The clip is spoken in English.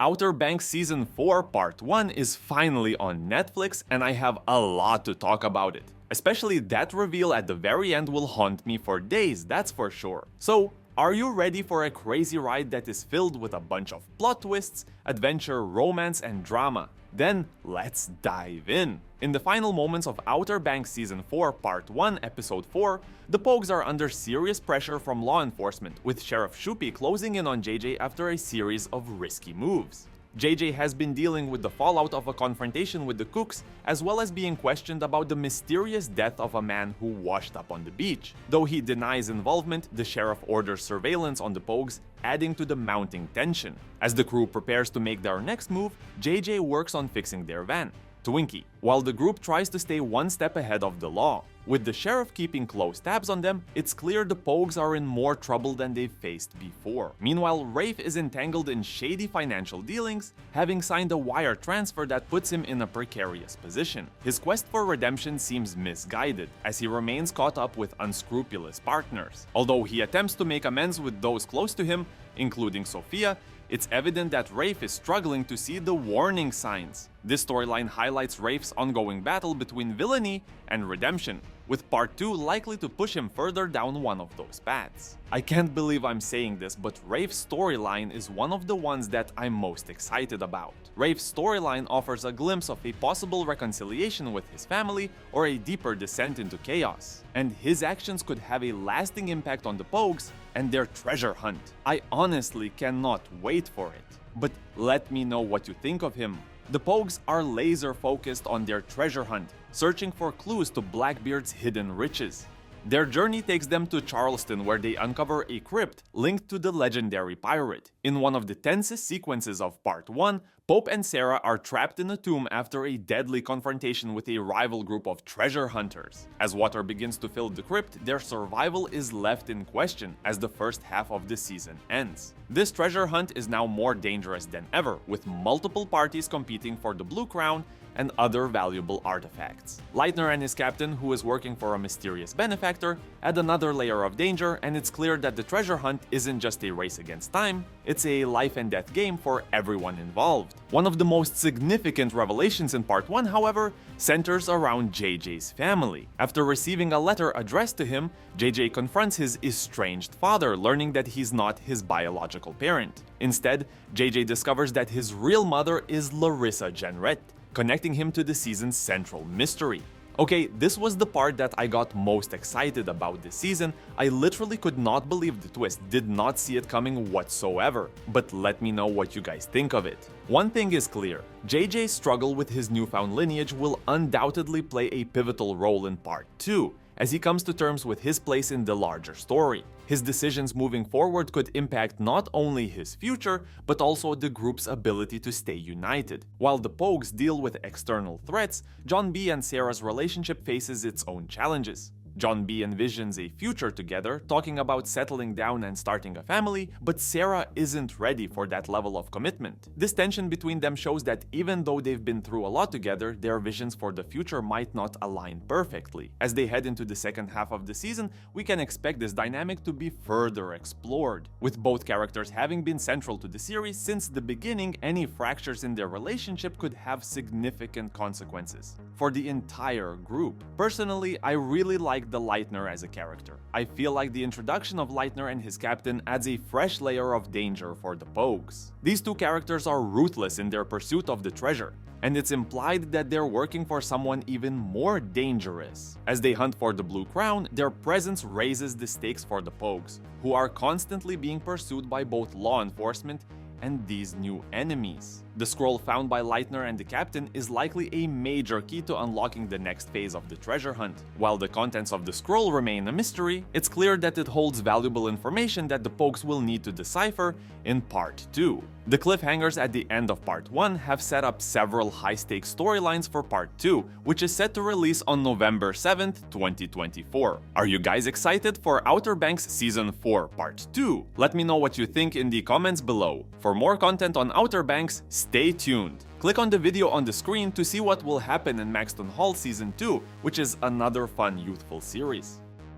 Outer Banks Season 4 Part 1 is finally on Netflix, and I have a lot to talk about it. Especially that reveal at the very end will haunt me for days, that's for sure. So, are you ready for a crazy ride that is filled with a bunch of plot twists, adventure, romance, and drama? Then let's dive in! In the final moments of Outer Banks Season 4 Part 1 Episode 4, the Pogues are under serious pressure from law enforcement, with Sheriff Shupi closing in on JJ after a series of risky moves. JJ has been dealing with the fallout of a confrontation with the Cooks, as well as being questioned about the mysterious death of a man who washed up on the beach. Though he denies involvement, the sheriff orders surveillance on the Pogues, adding to the mounting tension. As the crew prepares to make their next move, JJ works on fixing their van, Twinkie, while the group tries to stay one step ahead of the law. With the sheriff keeping close tabs on them, it's clear the Pogues are in more trouble than they've faced before. Meanwhile, Rafe is entangled in shady financial dealings, having signed a wire transfer that puts him in a precarious position. His quest for redemption seems misguided, as he remains caught up with unscrupulous partners. Although he attempts to make amends with those close to him, including Sophia, it's evident that Rafe is struggling to see the warning signs. This storyline highlights Rafe's ongoing battle between villainy and redemption, with Part 2 likely to push him further down one of those paths. I can't believe I'm saying this, but Rafe's storyline is one of the ones that I'm most excited about. Rafe's storyline offers a glimpse of a possible reconciliation with his family or a deeper descent into chaos, and his actions could have a lasting impact on the Pogues and their treasure hunt. I honestly cannot wait for it. But let me know what you think of him. The Pogues are laser focused on their treasure hunt, searching for clues to Blackbeard's hidden riches. Their journey takes them to Charleston, where they uncover a crypt linked to the legendary pirate. In one of the tensest sequences of Part 1, Pope and Sarah are trapped in a tomb after a deadly confrontation with a rival group of treasure hunters. As water begins to fill the crypt, their survival is left in question as the first half of the season ends. This treasure hunt is now more dangerous than ever, with multiple parties competing for the Blue Crown and other valuable artifacts. Leitner and his captain, who is working for a mysterious benefactor, add another layer of danger, and it's clear that the treasure hunt isn't just a race against time, it's a life and death game for everyone involved. One of the most significant revelations in Part 1, however, centers around JJ's family. After receiving a letter addressed to him, JJ confronts his estranged father, learning that he's not his biological parent. Instead, JJ discovers that his real mother is Larissa Jenrette, connecting him to the season's central mystery. Okay, this was the part that I got most excited about this season. I literally could not believe the twist, did not see it coming whatsoever. But let me know what you guys think of it. One thing is clear, JJ's struggle with his newfound lineage will undoubtedly play a pivotal role in Part 2, as he comes to terms with his place in the larger story. His decisions moving forward could impact not only his future, but also the group's ability to stay united. While the Pogues deal with external threats, John B and Sarah's relationship faces its own challenges. John B envisions a future together, talking about settling down and starting a family, but Sarah isn't ready for that level of commitment. This tension between them shows that even though they've been through a lot together, their visions for the future might not align perfectly. As they head into the second half of the season, we can expect this dynamic to be further explored. With both characters having been central to the series since the beginning, any fractures in their relationship could have significant consequences for the entire group. Personally, I really like the Leitner as a character. I feel like the introduction of Leitner and his captain adds a fresh layer of danger for the Pogues. These two characters are ruthless in their pursuit of the treasure, and it's implied that they're working for someone even more dangerous. As they hunt for the Blue Crown, their presence raises the stakes for the Pogues, who are constantly being pursued by both law enforcement and these new enemies. The scroll found by Leitner and the captain is likely a major key to unlocking the next phase of the treasure hunt. While the contents of the scroll remain a mystery, it's clear that it holds valuable information that the Pogues will need to decipher in Part 2. The cliffhangers at the end of Part 1 have set up several high-stakes storylines for Part 2, which is set to release on November 7th, 2024. Are you guys excited for Outer Banks Season 4 Part 2? Let me know what you think in the comments below. For more content on Outer Banks, stay tuned. Click on the video on the screen to see what will happen in Maxton Hall Season 2, which is another fun youthful series.